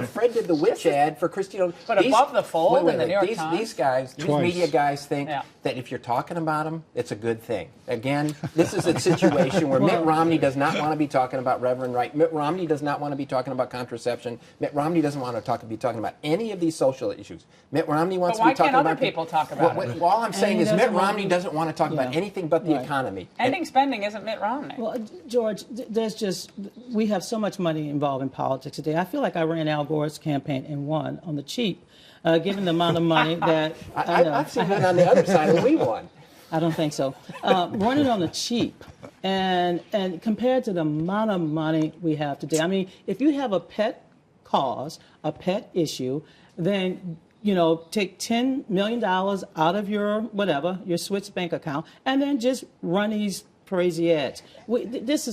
Fred did the witch ad for Christine. But above the fold in the New York Times? These guys, these media guys think that if you're talking about them, it's a good thing. Again, this is a situation where Mitt Romney does not want to be talking about Reverend Wright. Mitt Romney does not want to be talking about contraception. Mitt Romney doesn't want to be talking about any of these social issues. Mitt Romney wants to be talking about... Why can't other people talk about it? All I'm saying is Mitt Romney doesn't want to talk about anything but the economy. Ending spending isn't Mitt Romney. Well, George, we have so much money involved in politics today. I feel like I ran Al Gore's campaign and won on the cheap, given the amount of money that... I've seen that on the other side, and we won. I don't think so. Running on the cheap, and compared to the amount of money we have today, I mean, if you have a pet cause, a pet issue, then take $10 million out of your your Swiss bank account, and then just run these crazy ads. It's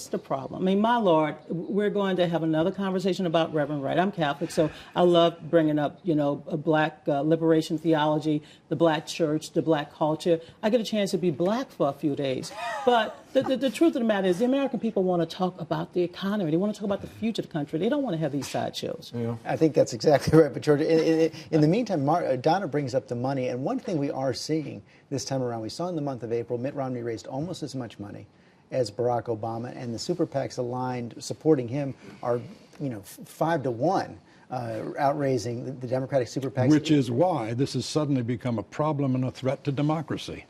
the problem. I mean, my Lord, we're going to have another conversation about Reverend Wright. I'm Catholic, so I love bringing up, a black liberation theology, the black church, the black culture. I get a chance to be black for a few days. But the truth of the matter is the American people want to talk about the economy. They want to talk about the future of the country. They don't want to have these sideshows. Yeah. I think that's exactly right. But, George, in the meantime, Donna brings up the money. And one thing we are seeing this time around, we saw in the month of April, Mitt Romney raised almost as much money as Barack Obama, and the super PACs aligned supporting him are 5-1 outraising the Democratic super PACs. Which is why this has suddenly become a problem and a threat to democracy.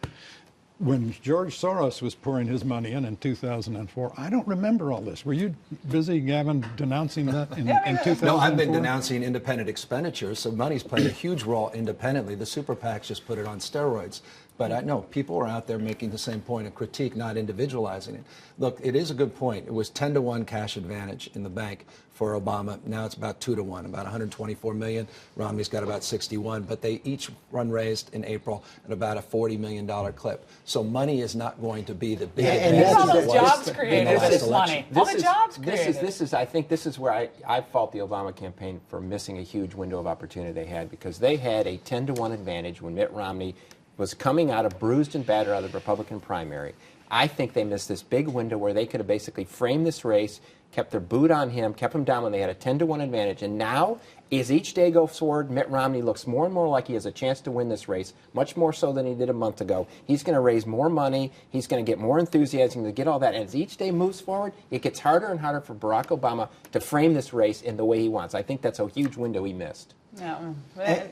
When George Soros was pouring his money in 2004, I don't remember all this. Were you busy, Gavin, denouncing that in 2004? No, I've been denouncing independent expenditures, so money's played a huge role independently. The super PACs just put it on steroids. But I know people are out there making the same point of critique, not individualizing it. Look, it is a good point. It was 10-to-1 cash advantage in the bank for Obama. Now it's about 2-to-1, about 124 million. Romney's got about 61, but they each raised in April at about a $40 million clip. So money is not going to be the big advantage. All those jobs created with this money. All the jobs created. I think this is where I fault the Obama campaign for missing a huge window of opportunity they had, because they had a 10-to-1 advantage when Mitt Romney was coming out of bruised and battered out of the Republican primary. I think they missed this big window where they could have basically framed this race, kept their boot on him, kept him down when they had a 10-to-1 advantage. And now, as each day goes forward, Mitt Romney looks more and more like he has a chance to win this race, much more so than he did a month ago. He's going to raise more money. He's going to get more enthusiasm to get all that. And as each day moves forward, it gets harder and harder for Barack Obama to frame this race in the way he wants. I think that's a huge window he missed. Yeah.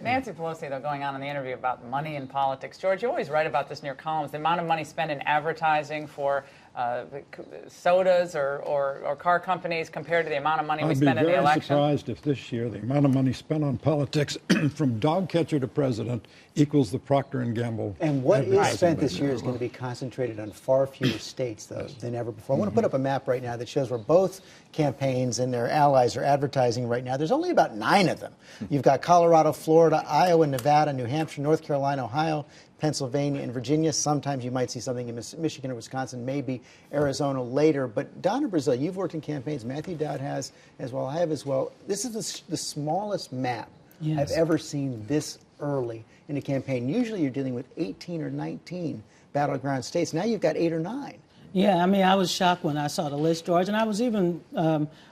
Nancy Pelosi, though, going on in the interview about money in politics. George, you always write about this in your columns, the amount of money spent in advertising for sodas or car companies compared to the amount of money we spend in the election. I'd be very surprised if this year the amount of money spent on politics from dog catcher to president equals the Procter & Gamble. And what is spent this year is going to be concentrated on far fewer states, though, than ever before. I want to put up a map right now that shows where both campaigns and their allies are advertising right now. There's only about 9 of them. You've got Colorado, Florida, Iowa, Nevada, New Hampshire, North Carolina, Ohio, Pennsylvania, and Virginia. Sometimes you might see something in Michigan or Wisconsin, maybe Arizona later. But Donna Brazile, you've worked in campaigns. Matthew Dowd has as well. I have as well. This is the smallest map I've ever seen this early in a campaign. Usually you're dealing with 18 or 19 battleground states. Now you've got 8 or 9. Yeah, I mean, I was shocked when I saw the list, George, and I was even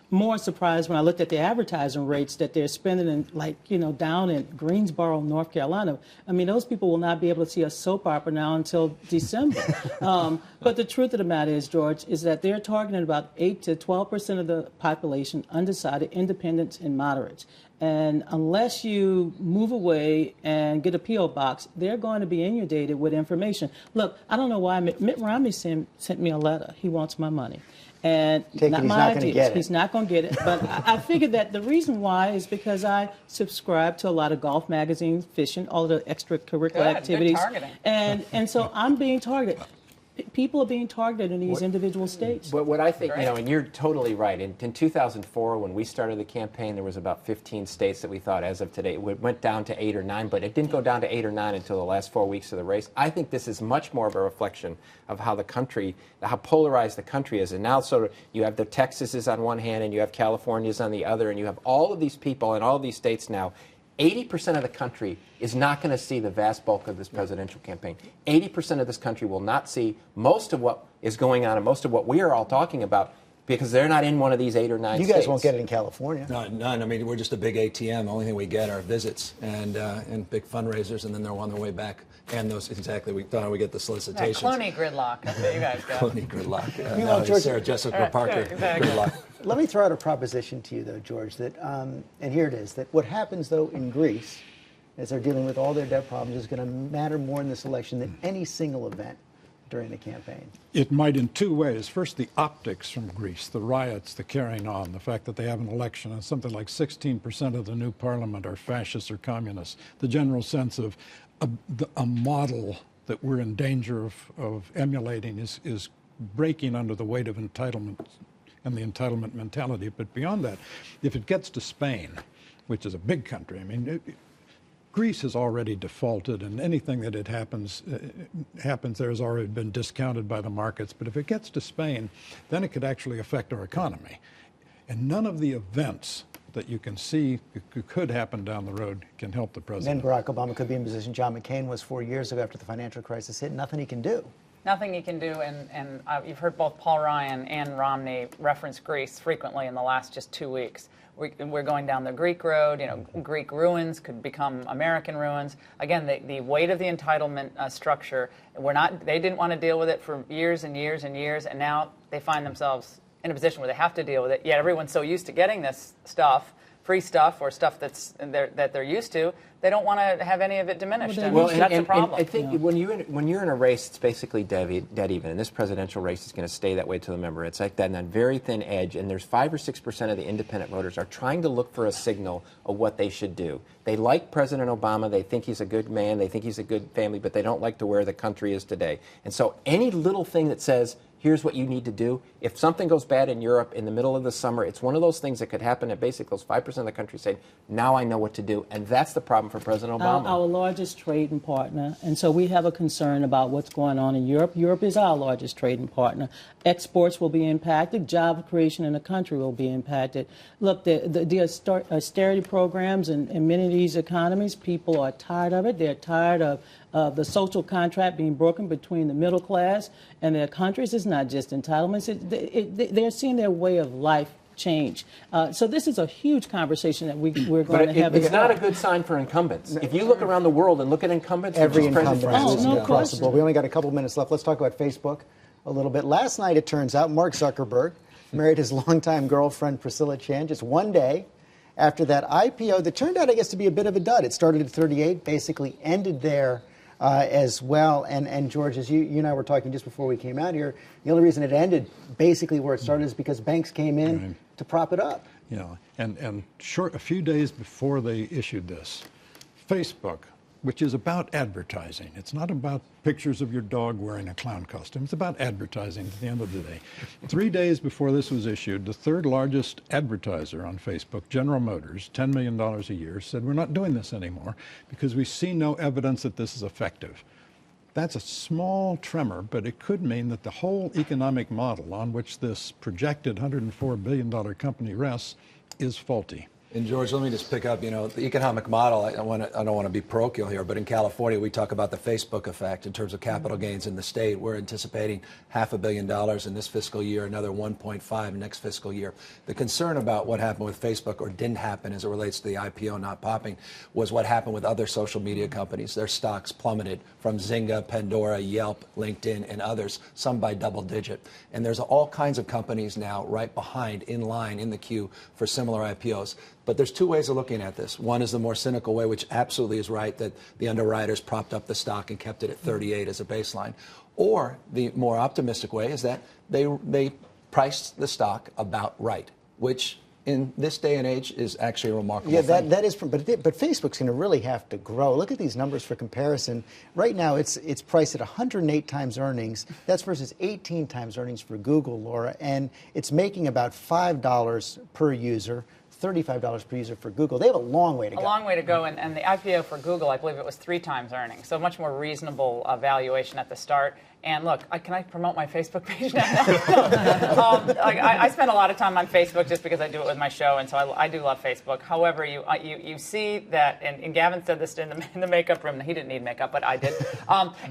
more surprised when I looked at the advertising rates that they're spending in, down in Greensboro, North Carolina. I mean, those people will not be able to see a soap opera now until December. But the truth of the matter is, George, is that they're targeting about 8 to 12% of the population, undecided, independents, and moderates. And unless you move away and get a P.O. box, they're going to be inundated with information. Look, I don't know why Mitt Romney sent me a letter. He wants my money. And not my ideas. He's not going to get it. But I figured that the reason why is because I subscribe to a lot of golf magazines, fishing, all the extracurricular activities. Good targeting. And so I'm being targeted. People are being targeted in these individual states. But what I think, and you're totally right. In 2004, when we started the campaign, there was about 15 states that we thought, as of today, it went down to 8 or 9, but it didn't go down to 8 or 9 until the last 4 weeks of the race. I think this is much more of a reflection of how the country, how polarized the country is. And now sort of you have the Texases on one hand, and you have California's on the other, and you have all of these people in all of these states now. 80% of the country is not going to see the vast bulk of this presidential campaign. 80% of this country will not see most of what is going on and most of what we are all talking about because they're not in one of these 8 or 9 You states. guys won't get it in California. None. I mean, we're just a big ATM. The only thing we get are visits and big fundraisers, and then they're on their way back. And those, exactly, we thought we get the Yeah, solicitations. Clooney gridlock. That's what you guys got. Clooney gridlock. Meanwhile, No, George- Sarah Jessica Right, Parker yeah, exactly. gridlock. Let me throw out a proposition to you, though, George, that, and here it is, that what happens, though, in Greece, as they're dealing with all their debt problems, is going to matter more in this election than any single event during the campaign. It might in two ways. First, the optics from Greece, the riots, the carrying on, the fact that they have an election and something like 16% of the new parliament are fascists or communists. The general sense of a model that we're in danger of emulating is breaking under the weight of entitlement and the entitlement mentality. But beyond that, if it gets to Spain, which is a big country, I mean, Greece has already defaulted, and anything that happens there has already been discounted by the markets. But if it gets to Spain, then it could actually affect our economy. And none of the events that you can see could happen down the road can help the president. Then Barack Obama could be in position John McCain was 4 years ago after the financial crisis hit. Nothing he can do. Nothing he can do, and you've heard both Paul Ryan and Romney reference Greece frequently in the last just 2 weeks. We're going down the Greek road. You know, Greek ruins could become American ruins. Again, the weight of the entitlement structure. They didn't want to deal with it for years and years and years, and now they find themselves in a position where they have to deal with it. Yet everyone's so used to getting this stuff, free stuff, or stuff that they're used to. They don't want to have any of it diminished. Well, and that's a problem. I think when you're in a race, it's basically dead even. And this presidential race is going to stay that way to the member. It's like that on that very thin edge. And there's 5 or 6% of the independent voters are trying to look for a signal of what they should do. They like President Obama. They think he's a good man. They think he's a good family. But they don't like to where the country is today. And so any little thing that says, here's what you need to do. If something goes bad in Europe in the middle of the summer, it's one of those things that could happen at basically those 5% of the country saying, now I know what to do. And that's the problem for President Obama. Our largest trading partner, and so we have a concern about what's going on in Europe. Europe is our largest trading partner. Exports will be impacted. Job creation in the country will be impacted. Look, the austerity programs in many of these economies, people are tired of it. They're tired of the social contract being broken between the middle class and their countries. It's not just entitlements. They're seeing their way of life change. So this is a huge conversation that we're going to have. It's not a good sign for incumbents. If you look around the world and look at incumbents, Every which is incumbent President is no across the question. board. We only got a couple minutes left. Let's talk about Facebook a little bit. Last night, it turns out, Mark Zuckerberg married his longtime girlfriend, Priscilla Chan, just one day after that IPO that turned out, I guess, to be a bit of a dud. It started at 38, basically ended there as well. And George, as you and I were talking just before we came out here, the only reason it ended basically where it started is because banks came in to prop it up. Yeah, and a few days before they issued this, Facebook, which is about advertising. It's not about pictures of your dog wearing a clown costume. It's about advertising at the end of the day. 3 days before this was issued, the third largest advertiser on Facebook, General Motors, $10 million a year, said, we're not doing this anymore because we see no evidence that this is effective. That's a small tremor, but it could mean that the whole economic model on which this projected $104 billion company rests is faulty. And George, let me just pick up, the economic model. I don't want to be parochial here, but in California, we talk about the Facebook effect in terms of capital gains in the state. We're anticipating $500 million in this fiscal year, another 1.5 next fiscal year. The concern about what happened with Facebook or didn't happen as it relates to the IPO not popping was what happened with other social media companies. Their stocks plummeted from Zynga, Pandora, Yelp, LinkedIn, and others, some by double digit. And there's all kinds of companies now right behind, in line, in the queue for similar IPOs. But there's two ways of looking at this. One is the more cynical way, which absolutely is right, that the underwriters propped up the stock and kept it at 38 as a baseline. Or the more optimistic way is that they priced the stock about right, which in this day and age is actually a remarkable thing. That is, but Facebook's going to really have to grow. Look at these numbers for comparison. Right now, it's priced at 108 times earnings. That's versus 18 times earnings for Google, Laura, and it's making about $5 per user. $35 per user for Google. They have a long way to go. A long way to go, and the IPO for Google, I believe it was 3 times earnings, so much more reasonable valuation at the start. And look, can I promote my Facebook page now? I spend a lot of time on Facebook just because I do it with my show, and so I do love Facebook. However, you see that, and Gavin said this in the makeup room. He didn't need makeup, but I did.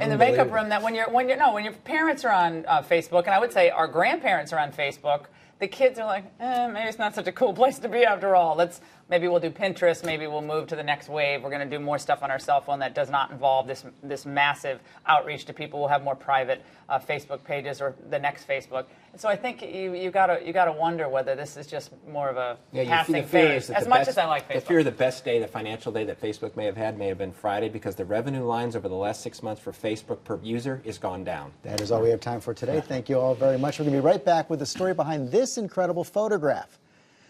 In the makeup room, that when your parents are on Facebook, and I would say our grandparents are on Facebook, the kids are like, maybe it's not such a cool place to be after all. Maybe we'll do Pinterest. Maybe we'll move to the next wave. We're going to do more stuff on our cell phone that does not involve this massive outreach to people. We'll have more private Facebook pages or the next Facebook. And so I think you gotta wonder whether this is just more of a passing phase. As much as I like Facebook, the fear the best day, the financial day that Facebook may have been Friday, because the revenue lines over the last 6 months for Facebook per user is gone down. That is all we have time for today. Thank you all very much. We're going to be right back with the story behind this incredible photograph.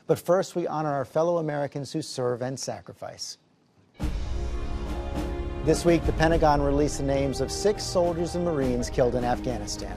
But first, we honor our fellow Americans who serve and sacrifice. This week, the Pentagon released the names of 6 soldiers and Marines killed in Afghanistan.